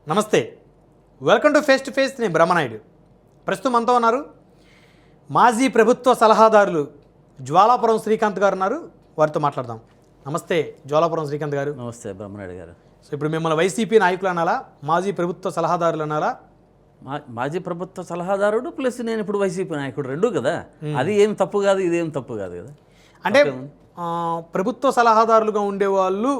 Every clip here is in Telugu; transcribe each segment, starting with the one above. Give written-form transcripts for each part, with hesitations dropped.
నమస్తే, వెల్కమ్ టు ఫేస్. నేను బ్రహ్మనాయుడు. ప్రస్తుతం మనతో ఉన్నారు మాజీ ప్రభుత్వ సలహాదారులు జ్వాలాపురం శ్రీకాంత్ గారు ఉన్నారు. వారితో మాట్లాడదాం. నమస్తే జ్వాలాపురం శ్రీకాంత్ గారు. నమస్తే బ్రహ్మనాయుడు గారు. సో ఇప్పుడు మిమ్మల్ని వైసీపీ నాయకులు అనాలా, మాజీ ప్రభుత్వ సలహాదారులు అనాలా? మాజీ ప్రభుత్వ సలహాదారుడు ప్లస్ నేను ఇప్పుడు వైసీపీ నాయకుడు రెండు కదా. అది ఏం తప్పు కాదు, ఇదేం తప్పు కాదు కదా. అంటే ప్రభుత్వ సలహాదారులుగా ఉండేవాళ్ళు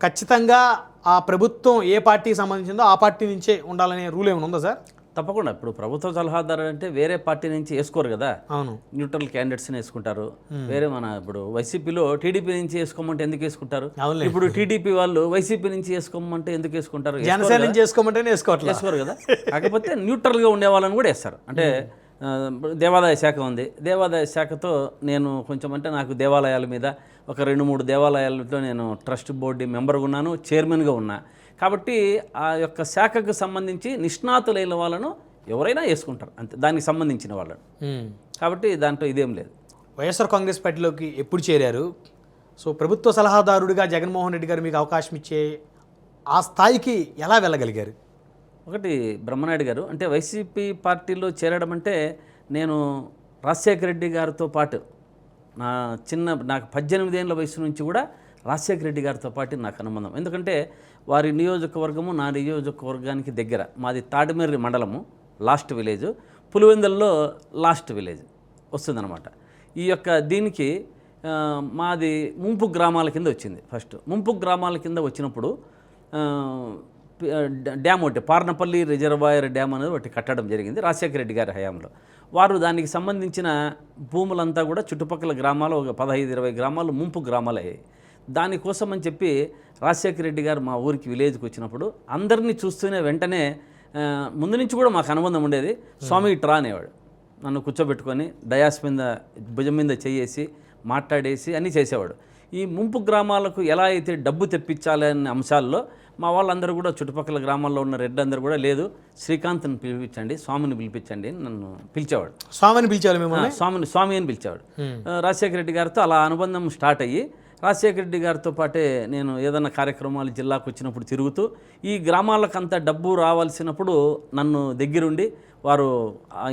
ఖచ్చితంగా ఆ ప్రభుత్వం ఏ పార్టీకి సంబంధించిందో ఆ పార్టీ నుంచే ఉండాలనే రూల్ ఏమైనా ఉందా సార్? తప్పకుండా. ఇప్పుడు ప్రభుత్వ సలహాదారు అంటే వేరే పార్టీ నుంచి వేసుకోరు కదా. అవును, న్యూట్రల్ క్యాండిడేట్స్ని వేసుకుంటారు. వేరే మన ఇప్పుడు వైసీపీలో టీడీపీ నుంచి వేసుకోమంటే ఎందుకు వేసుకుంటారు? ఇప్పుడు టీడీపీ వాళ్ళు వైసీపీ నుంచి వేసుకోమంటే ఎందుకు వేసుకుంటారు? జనసేన నుంచి వేసుకోమంటే వేసుకోరు కదా. కాకపోతే న్యూట్రల్గా ఉండే వాళ్ళని కూడా వేస్తారు. అంటే దేవాదాయ శాఖ ఉంది, దేవాదాయ శాఖతో నేను కొంచెం అంటే నాకు దేవాలయాల మీద ఒక 2-3 దేవాలయాలతో నేను ట్రస్ట్ బోర్డు మెంబర్గా ఉన్నాను, చైర్మన్గా ఉన్నా. కాబట్టి ఆ యొక్క శాఖకు సంబంధించి నిష్ణాతులైన వాళ్ళను ఎవరైనా వేసుకుంటారు అంతే, దానికి సంబంధించిన వాళ్ళను. కాబట్టి దాంట్లో ఇదేం లేదు. వైఎస్ఆర్ కాంగ్రెస్ పార్టీలోకి ఎప్పుడు చేరారు? సో ప్రభుత్వ సలహాదారుడిగా జగన్మోహన్ రెడ్డి గారు మీకు అవకాశం ఇచ్చే ఆ స్థాయికి ఎలా వెళ్ళగలిగారు? ఒకటి బ్రహ్మనాయుడు గారు, అంటే వైసీపీ పార్టీలో చేరడం అంటే నేను రాజశేఖర రెడ్డి గారితో పాటు నాకు 18 ఏళ్ళ వయసు నుంచి కూడా రాజశేఖర రెడ్డి గారితో పాటు నాకు అనుబంధం. ఎందుకంటే వారి నియోజకవర్గము నా నియోజకవర్గానికి దగ్గర. మాది తాడిమర్రి మండలము లాస్ట్ విలేజ్, పులివెందుల్లో లాస్ట్ విలేజ్ వస్తుందన్నమాట. ఈ యొక్క దీనికి మాది ముంపు గ్రామాల కింద వచ్చింది. ఫస్ట్ ముంపు గ్రామాల కింద వచ్చినప్పుడు డ్యామ్ ఒకటి పార్నపల్లి రిజర్వాయర్ డ్యామ్ అనేది ఒకటి కట్టడం జరిగింది రాజశేఖర రెడ్డి గారి హయాంలో. వారు దానికి సంబంధించిన భూములంతా కూడా చుట్టుపక్కల గ్రామాలు ఒక 15-20 గ్రామాలు ముంపు గ్రామాలు అయ్యాయి. దానికోసం అని చెప్పి రాజశేఖర రెడ్డి గారు మా ఊరికి విలేజ్కి వచ్చినప్పుడు అందరినీ చూస్తూనే వెంటనే ముందు నుంచి కూడా మాకు అనుబంధం ఉండేది. స్వామి ఇట్రా అనేవాడు, నన్ను కూర్చోబెట్టుకొని డయాస్ మీద భుజం మీద చేయేసి మాట్లాడేసి అన్నీ చేసేవాడు. ఈ ముంపు గ్రామాలకు ఎలా అయితే డబ్బు తెప్పించాలి అనే అంశాల్లో మా వాళ్ళందరూ కూడా చుట్టుపక్కల గ్రామాల్లో ఉన్న రెడ్లందరూ కూడా లేదు శ్రీకాంత్ని పిలిపించండి, స్వామిని పిలిపించండి నన్ను పిలిచేవాడు. స్వామిని పిలిచేవాడు, స్వామి అని పిలిచేవాడు. రాజశేఖర రెడ్డి గారితో అలా అనుబంధం స్టార్ట్ అయ్యి రాజశేఖర రెడ్డి గారితో పాటే నేను ఏదైనా కార్యక్రమాలు జిల్లాకు వచ్చినప్పుడు తిరుగుతూ ఈ గ్రామాలకంతా డబ్బు రావాల్సినప్పుడు నన్ను దగ్గరుండి వారు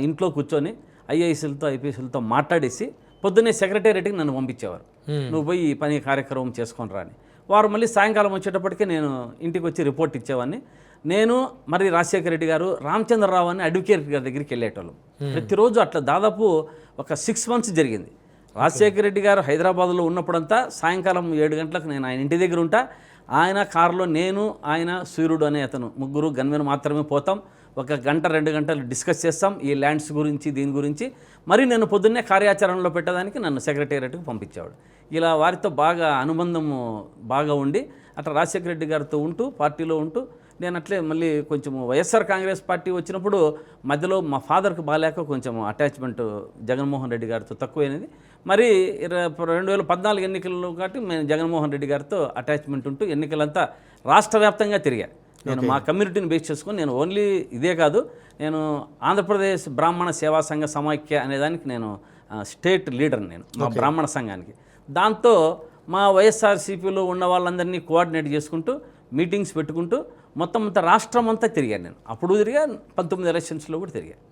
ఇంట్లో కూర్చొని ఐఏఎస్లతో ఐపీఎస్లతో మాట్లాడేసి పొద్దున్నే సెక్రటేరియట్కి నన్ను పంపించేవారు, నువ్వు పోయి ఈ పని కార్యక్రమం చేసుకొని రాని. వారు మళ్ళీ సాయంకాలం వచ్చేటప్పటికే నేను ఇంటికి వచ్చి రిపోర్ట్ ఇచ్చేవాడిని. నేను మరి రాజశేఖర రెడ్డి గారు రామచంద్రరావు అని అడ్వకేట్ గారి దగ్గరికి వెళ్ళేటోళ్ళం ప్రతిరోజు. అట్లా దాదాపు ఒక 6 months జరిగింది. రాజశేఖర రెడ్డి గారు హైదరాబాద్లో ఉన్నప్పుడంతా సాయంకాలం 7 గంటలకు నేను ఆయన ఇంటి దగ్గర ఉంటా. ఆయన కారులో నేను, ఆయన, సూర్యుడు అనే అతను ముగ్గురు గన్మెన్ మాత్రమే పోతాం. 1 గంట 2 గంటలు డిస్కస్ చేస్తాం ఈ ల్యాండ్స్ గురించి దీని గురించి. మరి నేను పొద్దున్నే కార్యాచరణలో పెట్టడానికి నన్ను సెక్రటేరియట్కి పంపించేవాడు. ఇలా వారితో బాగా అనుబంధము బాగా ఉండి అట్లా రాజశేఖర రెడ్డి గారితో ఉంటూ పార్టీలో ఉంటూ నేను అట్లే మళ్ళీ కొంచెం వైఎస్ఆర్ కాంగ్రెస్ పార్టీ వచ్చినప్పుడు మధ్యలో మా ఫాదర్కి బాగాలేక కొంచెం అటాచ్మెంట్ జగన్మోహన్ రెడ్డి గారితో తక్కువైనది. మరి 2014 ఎన్నికల్లో కాబట్టి నేను జగన్మోహన్ రెడ్డి గారితో అటాచ్మెంట్ ఉంటూ ఎన్నికలంతా రాష్ట్ర వ్యాప్తంగా తిరిగాను. నేను మా కమ్యూనిటీని బేస్ చేసుకొని నేను ఓన్లీ ఇదే కాదు, నేను ఆంధ్రప్రదేశ్ బ్రాహ్మణ సేవా సంఘ సమాఖ్య అనేదానికి నేను స్టేట్ లీడర్, నేను మా బ్రాహ్మణ సంఘానికి. దాంతో మా వైఎస్ఆర్సీపీలో ఉన్న వాళ్ళందరినీ కోఆర్డినేట్ చేసుకుంటూ మీటింగ్స్ పెట్టుకుంటూ మొత్తం అంతా రాష్ట్రం అంతా తిరిగాను నేను. అప్పుడు తిరిగా 19 ఎలక్షన్స్లో కూడా తిరిగాను.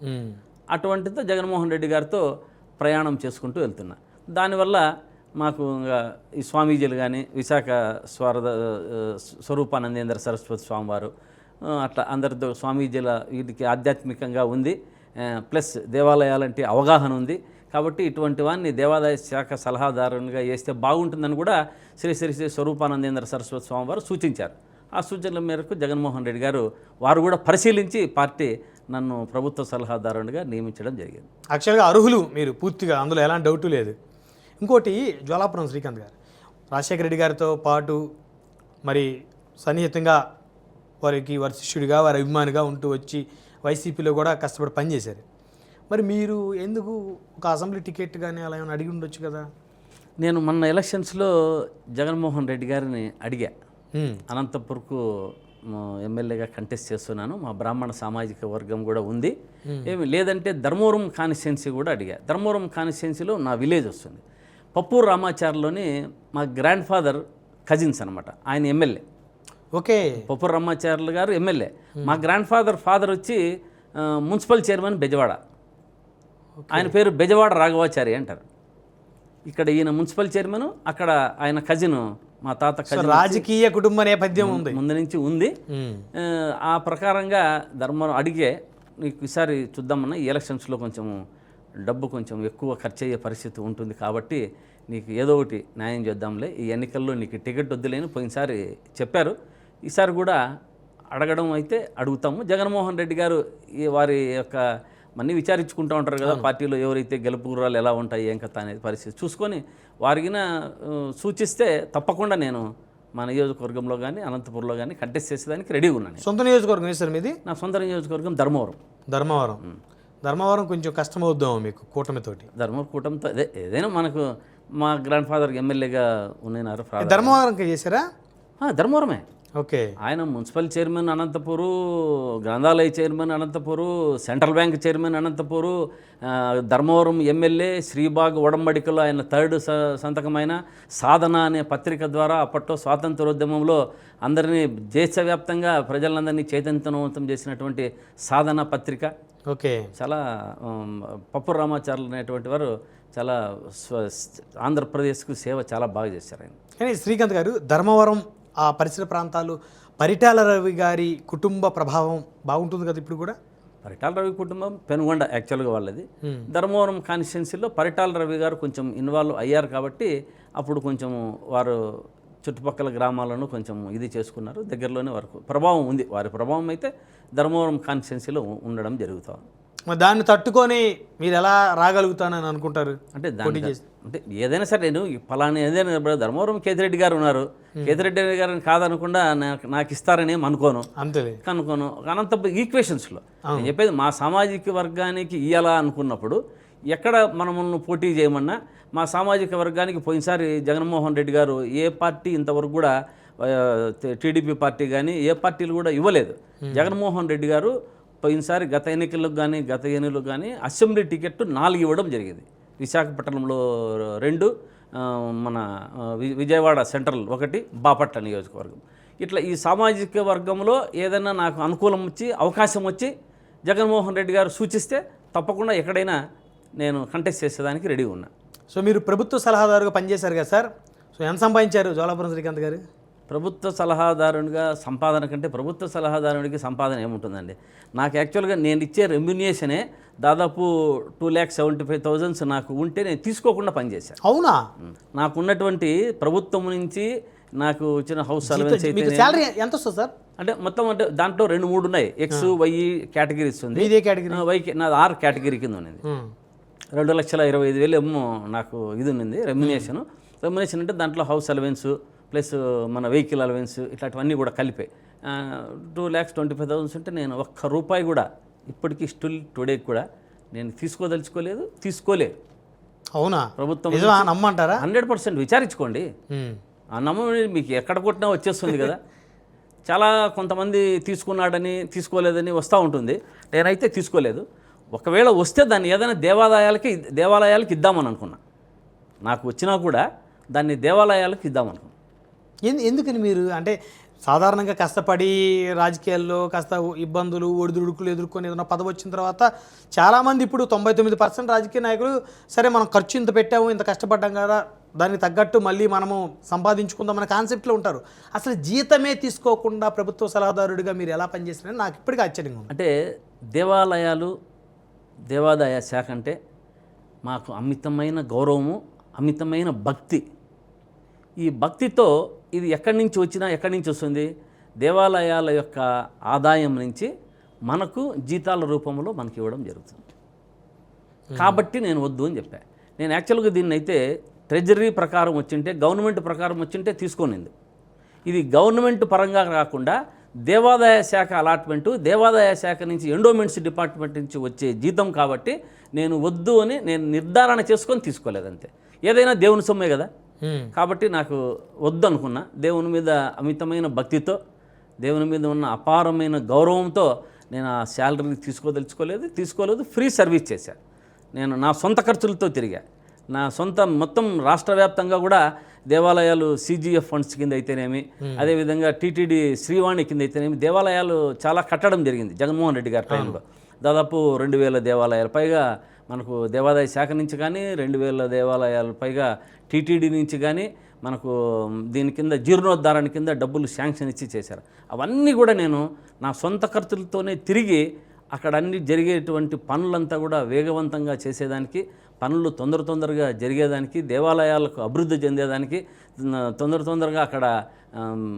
అటువంటితో జగన్మోహన్ రెడ్డి గారితో ప్రయాణం చేసుకుంటూ వెళ్తున్నా. దానివల్ల మాకు ఈ స్వామీజీలు కానీ విశాఖ స్వరూపానందేంద్ర సరస్వతి స్వామివారు అట్లా అందరితో స్వామీజీల వీటికి ఆధ్యాత్మికంగా ఉంది, ప్లస్ దేవాలయాలంటే అవగాహన ఉంది. కాబట్టి ఇటువంటి వాడిని దేవాదాయ శాఖ సలహాదారునిగా వేస్తే బాగుంటుందని కూడా శ్రీ శ్రీ శ్రీ స్వరూపానందేంద్ర సరస్వతి స్వామివారు సూచించారు. ఆ సూచనల మేరకు జగన్మోహన్ రెడ్డి గారు వారు కూడా పరిశీలించి పార్టీ నన్ను ప్రభుత్వ సలహాదారునిగా నియమించడం జరిగింది. యాక్చువల్గా అర్హులు మీరు పూర్తిగా, అందులో ఎలాంటి డౌటు లేదు. ఇంకోటి జ్వాలాపురం శ్రీకాంత్ గారు రాజశేఖర రెడ్డి గారితో పాటు మరి సన్నిహితంగా వారి శిష్యుడిగా వారి అభిమానిగా ఉంటూ వచ్చి వైసీపీలో కూడా కష్టపడి పనిచేశారు. మరి మీరు ఎందుకు ఒక అసెంబ్లీ టికెట్ కానీ అలా ఏమైనా అడిగి ఉండొచ్చు కదా? నేను మొన్న ఎలక్షన్స్లో జగన్మోహన్ రెడ్డి గారిని అడిగా. అనంతపురకు ఎమ్మెల్యేగా కంటెస్ట్ చేస్తున్నాను, మా బ్రాహ్మణ సామాజిక వర్గం కూడా ఉంది, ఏమి లేదంటే ధర్మవరం కాన్స్టిట్యున్సీ కూడా అడిగా. ధర్మవరం కాన్స్టిట్యున్సీలో నా విలేజ్ వస్తుంది. పప్పూరు రామాచార్లోని మా గ్రాండ్ ఫాదర్ కజిన్స్ అనమాట, ఆయన ఎమ్మెల్యే. ఓకే. పొప్పూరు రామాచార్యులు గారు ఎమ్మెల్యే. మా గ్రాండ్ ఫాదర్ వచ్చి మున్సిపల్ చైర్మన్ బెజవాడ. ఆయన పేరు బెజవాడ రాఘవాచారి అంటారు. ఇక్కడ ఈయన మున్సిపల్ చైర్మన్, అక్కడ ఆయన కజిన్, మా తాత కజిన్. రాజకీయ కుటుంబ నేపథ్యం ఉంది, ముందు నుంచి ఉంది. ఆ ప్రకారంగా ధర్మవరం అడిగే, నీకు ఈసారి చూద్దామన్నా ఈ ఎలక్షన్స్లో కొంచెం డబ్బు కొంచెం ఎక్కువ ఖర్చు అయ్యే పరిస్థితి ఉంటుంది కాబట్టి నీకు ఏదో ఒకటి న్యాయం చేద్దాంలే, ఈ ఎన్నికల్లో నీకు టికెట్ వద్దులేని పోయినసారి చెప్పారు. ఈసారి కూడా అడగడం అయితే అడుగుతాము. జగన్మోహన్ రెడ్డి గారు వారి యొక్క మన్నీ విచారించుకుంటూ ఉంటారు కదా, పార్టీలో ఎవరైతే గెలుపు గుర్రాలు ఎలా ఉంటాయి ఏం కథ అనేది పరిస్థితి చూసుకొని వారికిన సూచిస్తే తప్పకుండా నేను మా నియోజకవర్గంలో కానీ అనంతపురంలో కానీ కంటెస్ట్ చేసేదానికి రెడీగా ఉన్నాను. సొంత నియోజకవర్గం సార్ మీది? నా సొంత నియోజకవర్గం ధర్మవరం కొంచెం కష్టం అవుద్దాము మీకు కూటమితోటి. ధర్మవరం కూటమితో అదే ఏదైనా మనకు మా గ్రాండ్ ఫాదర్ ఎమ్మెల్యేగా ఉన్నారు. ధర్మవరంకి చేశారా? ధర్మవరమే. ఓకే. ఆయన మున్సిపల్ చైర్మన్ అనంతపూరు, గ్రంథాలయ chairman Anantapur, central bank chairman Anantapur, Dharmavaram MLA, Sribagh ఒడంబడికలో ఆయన థర్డ్ సంతకమైన సాధన అనే పత్రిక ద్వారా అప్పట్లో స్వాతంత్రోద్యమంలో అందరినీ దేశవ్యాప్తంగా ప్రజలందరినీ చైతన్యవంతం చేసినటువంటి సాధన పత్రిక. ఓకే. చాలా పొప్పూరు రామాచార్యులు అనేటువంటి వారు చాలా ఆంధ్రప్రదేశ్కు సేవ చాలా బాగా చేశారు ఆయన. కానీ శ్రీకాంత్ గారు, ధర్మవరం ఆ పరిసర ప్రాంతాలు పరిటాల రవి గారి కుటుంబ ప్రభావం బాగుంటుంది కదా ఇప్పుడు కూడా? పరిటాల రవి కుటుంబం పెనుగొండ యాక్చువల్గా వాళ్ళది. ధర్మవరం కాన్స్టిట్యున్సీలో పరిటాల రవి గారు కొంచెం ఇన్వాల్వ్ అయ్యారు కాబట్టి అప్పుడు కొంచెం వారు చుట్టుపక్కల గ్రామాలను కొంచెం ఇది చేసుకున్నారు. దగ్గరలోనే వరకు ప్రభావం ఉంది, వారి ప్రభావం అయితే ధర్మవరం కాన్స్టిట్యున్సీలో ఉండడం జరుగుతుంది. మరి దాన్ని తట్టుకొని మీరు ఎలా రాగలుగుతానని అనుకుంటారు? అంటే అంటే ఏదైనా సరే నేను ఫలానా ఏదైనా ధర్మవరం కేతిరెడ్డి గారు ఉన్నారు, కేతిరెడ్డి గారిని కాదనకుండా నాకు ఇస్తారని అనుకోను, అంతే అనుకోను. అనంతపురం ఈక్వేషన్స్లో నేను చెప్పేది మా సామాజిక వర్గానికి ఇయ్యాలా అనుకున్నప్పుడు ఎక్కడ మనము పోటీ చేయమన్నా మా సామాజిక వర్గానికి పోయినసారి జగన్మోహన్ రెడ్డి గారు ఏ పార్టీ ఇంతవరకు కూడా టీడీపీ పార్టీ కానీ ఏ పార్టీలు కూడా ఇవ్వలేదు. జగన్మోహన్ రెడ్డి గారు పోయినసారి గత ఎన్నికలకు కానీ అసెంబ్లీ టికెట్ 4 ఇవ్వడం జరిగింది. విశాఖపట్నంలో 2, మన విజయవాడ సెంట్రల్ 1, బాపట్ల నియోజకవర్గం. ఇట్లా ఈ సామాజిక వర్గంలో ఏదైనా నాకు అనుకూలం వచ్చి అవకాశం వచ్చి జగన్మోహన్ రెడ్డి గారు సూచిస్తే తప్పకుండా ఎక్కడైనా నేను కంటెస్ట్ చేసేదానికి రెడీగా ఉన్నా. సో మీరు ప్రభుత్వ సలహాదారుగా పనిచేశారు కదా సార్, సో ఎంత సంపాదించారు జ్వాలాపురం శ్రీకాంత్ గారు? ప్రభుత్వ సలహాదారునిగా సంపాదన కంటే ప్రభుత్వ సలహాదారునికి సంపాదన ఏముంటుందండి? నాకు యాక్చువల్గా నేను ఇచ్చే రెమ్యునేషనే దాదాపు 2,75,000 నాకు ఉంటే నేను తీసుకోకుండా పనిచేశాను. అవునా? నాకు ఉన్నటువంటి ప్రభుత్వం నుంచి నాకు వచ్చిన హౌస్ అలవెన్స్ అయితే శాలరీ ఎంత వస్తుంది సార్? అంటే మొత్తం అంటే దాంట్లో 2-3 ఉన్నాయి. X, Y కేటగిరీస్ ఉంది. వైకి నాది R కేటగిరీ కింద ఉన్నది. 2,25,000 ఏమో నాకు ఇది ఉంది రెమ్యునేషన్. అంటే దాంట్లో హౌస్ అలవెన్స్ ప్లస్ మన వెహికల్ అలవెన్స్ ఇట్లాంటివన్నీ కూడా కలిపే 2,25,000 ఉంటే నేను ఒక్క రూపాయి కూడా ఇప్పటికీ స్టిల్ టుడే కూడా నేను తీసుకోలేదు. అవునా? ప్రభుత్వం నమ్మంటారా? 100% విచారించుకోండి. ఆ నమ్మని మీకు ఎక్కడ కొట్టినా వచ్చేస్తుంది కదా. చాలా కొంతమంది తీసుకున్నాడని తీసుకోలేదని వస్తూ ఉంటుంది. నేనైతే తీసుకోలేదు. ఒకవేళ వస్తే దాన్ని ఏదైనా దేవాలయాలకి ఇద్దామని అనుకున్నా. నాకు వచ్చినా కూడా దాన్ని దేవాలయాలకు ఇద్దామనుకున్నా. ఎందుకని మీరు అంటే సాధారణంగా కష్టపడి రాజకీయాల్లో కాస్త ఇబ్బందులు ఒడిదుడుకులు ఎదుర్కొని ఏదైనా పదవి వచ్చిన తర్వాత చాలామంది ఇప్పుడు 99% రాజకీయ నాయకులు సరే మనం ఖర్చు ఇంత పెట్టాము, ఇంత కష్టపడ్డాం కదా, దానికి తగ్గట్టు మళ్ళీ మనము సంపాదించుకుందాం అనే కాన్సెప్ట్లో ఉంటారు. అసలు జీతమే తీసుకోకుండా ప్రభుత్వ సలహాదారుడిగా మీరు ఎలా పనిచేస్తున్నారని నాకు ఇప్పటికీ ఆశ్చర్యంగా ఉంది. అంటే దేవాదాయ శాఖ అంటే మాకు అమితమైన గౌరవము, అమితమైన భక్తి. ఈ భక్తితో ఇది ఎక్కడి నుంచి వస్తుంది? దేవాలయాల యొక్క ఆదాయం నుంచి మనకు జీతాల రూపంలో మనకి ఇవ్వడం జరుగుతుంది. కాబట్టి నేను వద్దు అని చెప్పాను. నేను యాక్చువల్గా దీన్ని అయితే ట్రెజరీ ప్రకారం వచ్చింటే, గవర్నమెంట్ ప్రకారం వచ్చింటే తీసుకోనింది. ఇది గవర్నమెంట్ పరంగా కాకుండా దేవాదాయ శాఖ అలాట్మెంటు, దేవాదాయ శాఖ నుంచి ఎండోమెంట్స్ డిపార్ట్మెంట్ నుంచి వచ్చే జీతం కాబట్టి నేను వద్దు అని నేను నిర్ధారణ చేసుకొని తీసుకోలేదంతే. ఏదైనా దేవుని సొమ్మే కదా, కాబట్టి నాకు వద్దు అనుకున్నా. దేవుని మీద అమితమైన భక్తితో, దేవుని మీద ఉన్న అపారమైన గౌరవంతో నేను ఆ శాలరీ తీసుకోలేదు. ఫ్రీ సర్వీస్ చేశాను. నేను నా సొంత ఖర్చులతో తిరిగా. నా సొంత మొత్తం రాష్ట్ర వ్యాప్తంగా కూడా దేవాలయాలు CGF ఫండ్స్ కింద అయితేనేమి, అదేవిధంగా TTD శ్రీవాణి కింద అయితేనేమి దేవాలయాలు చాలా కట్టడం జరిగింది జగన్మోహన్ రెడ్డి గారి టైంలో. దాదాపు 2000 దేవాలయాలు పైగా మనకు దేవాదాయ శాఖ నుంచి కానీ, 2000 దేవాలయాలు పైగా TTD నుంచి కానీ మనకు దీని కింద జీర్ణోద్ధారణ కింద డబ్బులు శాంక్షన్ ఇచ్చి చేశారు. అవన్నీ కూడా నేను నా సొంత ఖర్చులతోనే తిరిగి అక్కడ అన్ని జరిగేటువంటి పనులంతా కూడా వేగవంతంగా చేసేదానికి, పనులు తొందరగా జరిగేదానికి, దేవాలయాలకు అభివృద్ధి చెందేదానికి, తొందరగా అక్కడ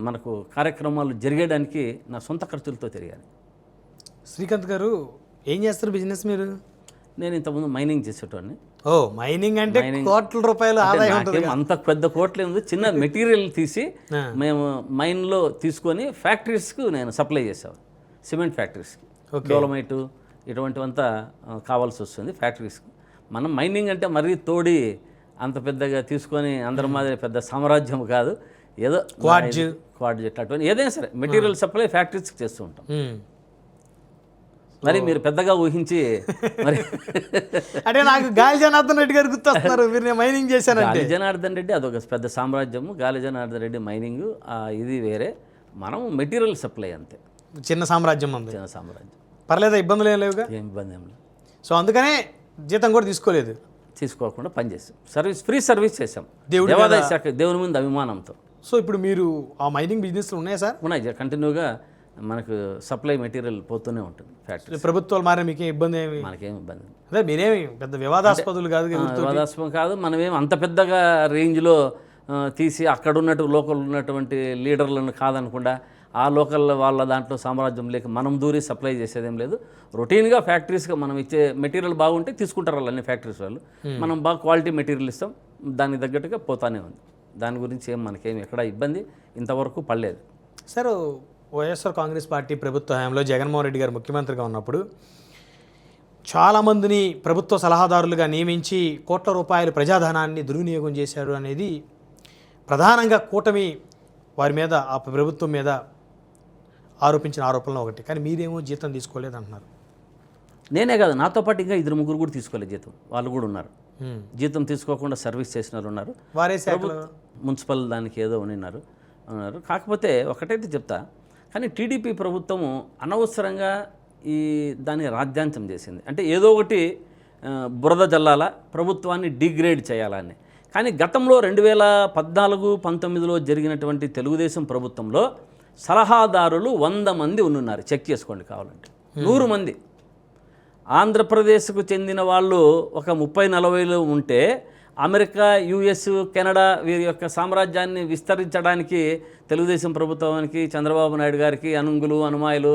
మనకు కార్యక్రమాలు జరిగేదానికి నా సొంత ఖర్చులతో తిరిగాను. శ్రీకాంత్ గారు ఏం చేస్తారు బిజినెస్ మీరు? నేను ఇంతకుముందు మైనింగ్ చేసేటోడిని. ఓ, మైనింగ్ అంటే కోట్ల రూపాయలు ఆదాయం ఉంటుంది. అంత పెద్ద కోట్లే ఉంది. చిన్న మెటీరియల్ తీసి మేము మైన్లో తీసుకొని ఫ్యాక్టరీస్కు నేను సప్లై చేసేవాడు. సిమెంట్ ఫ్యాక్టరీస్కి డోలమైటు ఇటువంటివంతా కావాల్సి వస్తుంది ఫ్యాక్టరీస్కి. మనం మైనింగ్ అంటే మరీ తోడి అంత పెద్దగా తీసుకొని అందరి మాదిరి పెద్ద సామ్రాజ్యం కాదు. ఏదో క్వాడ్జ్ అటువంటి ఏదైనా సరే మెటీరియల్ సప్లై ఫ్యాక్టరీస్కి చేస్తూ ఉంటాం. మరి మీరు పెద్దగా ఊహించి మరి అంటే నాకు గాలి జనార్దన్ రెడ్డి గారు గుర్తొస్తున్నారు. మీరు మైనింగ్ చేశానంటే గాలి జనార్దన్ రెడ్డి అదొక పెద్ద సామ్రాజ్యము. గాలి జనార్దన్ రెడ్డి మైనింగ్ ఇది వేరే, మనం మెటీరియల్ సప్లై అంతే. చిన్న సామ్రాజ్యం ఉంది. చిన్న సామ్రాజ్యం. పర్లేదా? ఇబ్బందులు ఏం లేవుగా? ఏం ఇబ్బంది ఏం లేదు. సో అందుకనే జీతం కూడా తీసుకోకుండా పనిచేసాం. ఫ్రీ సర్వీస్ చేసాం దేవాదాయ శాఖ, దేవుని ముందు అభిమానంతో. సో ఇప్పుడు మీరు ఆ మైనింగ్ బిజినెస్లు ఉన్నాయా సార్? ఉన్నాయి. కంటిన్యూగా మనకు సప్లై మెటీరియల్ పోతూనే ఉంటుంది ఫ్యాక్టరీ. ప్రభుత్వాలు మారే మీకేం ఇబ్బంది? మనకేం ఇబ్బంది అదే, మీరేమి పెద్ద వివాదాస్పదులు కాదు. వివాదాస్పదం కాదు. మనమేం అంత పెద్దగా రేంజ్లో తీసి అక్కడ లోకల్ ఉన్నటువంటి లీడర్లను కాదనకుండా ఆ లోకల్ వాళ్ళ దాంట్లో సామ్రాజ్యం లేక మనం దూరి సప్లై చేసేదేం లేదు. రొటీన్గా ఫ్యాక్టరీస్గా మనం ఇచ్చే మెటీరియల్ బాగుంటే తీసుకుంటారు వాళ్ళు, అన్ని ఫ్యాక్టరీస్ వాళ్ళు. మనం బాగా క్వాలిటీ మెటీరియల్ ఇస్తాం, దానికి తగ్గట్టుగా పోతానే ఉంది. దాని గురించి ఏం మనకేం ఎక్కడ ఇబ్బంది ఇంతవరకు పడలేదు. సార్, వైఎస్ఆర్ కాంగ్రెస్ పార్టీ ప్రభుత్వ హయాంలో జగన్మోహన్ రెడ్డి గారు ముఖ్యమంత్రిగా ఉన్నప్పుడు చాలామందిని ప్రభుత్వ సలహాదారులుగా నియమించి కోట్ల రూపాయల ప్రజాధనాన్ని దుర్వినియోగం చేశారు అనేది ప్రధానంగా కూటమి వారి మీద, ఆ ప్రభుత్వం మీద ఆరోపించిన ఆరోపణలు ఒకటి. కానీ మీరేమో జీతం తీసుకోలేదు అంటున్నారు. నేనే కాదు, నాతో పాటు ఇంకా 2-3 కూడా తీసుకోలేదు జీతం. వాళ్ళు కూడా ఉన్నారు. జీతం తీసుకోకుండా సర్వీస్ చేసిన వాళ్ళు ఉన్నారు. వారే మున్సిపల్ దానికి ఏదో ఉన్నారు. కాకపోతే ఒకటైతే చెప్తా, కానీ టీడీపీ ప్రభుత్వము అనవసరంగా దాన్ని రాజ్యాంతం చేసింది. అంటే ఏదో ఒకటి బురద జల్లాల, ప్రభుత్వాన్ని డిగ్రేడ్ చేయాలని. కానీ గతంలో 2014-19లో జరిగినటువంటి తెలుగుదేశం ప్రభుత్వంలో సలహాదారులు 100 మంది ఉన్నారు. చెక్ చేసుకోండి కావాలంటే. 100 మంది. ఆంధ్రప్రదేశ్కు చెందిన వాళ్ళు ఒక 30-40 ఉంటే, అమెరికా, US, కెనడా వీరి యొక్క సామ్రాజ్యాన్ని విస్తరించడానికి తెలుగుదేశం ప్రభుత్వానికి, చంద్రబాబు నాయుడు గారికి అనుంగులు అనుమాయులు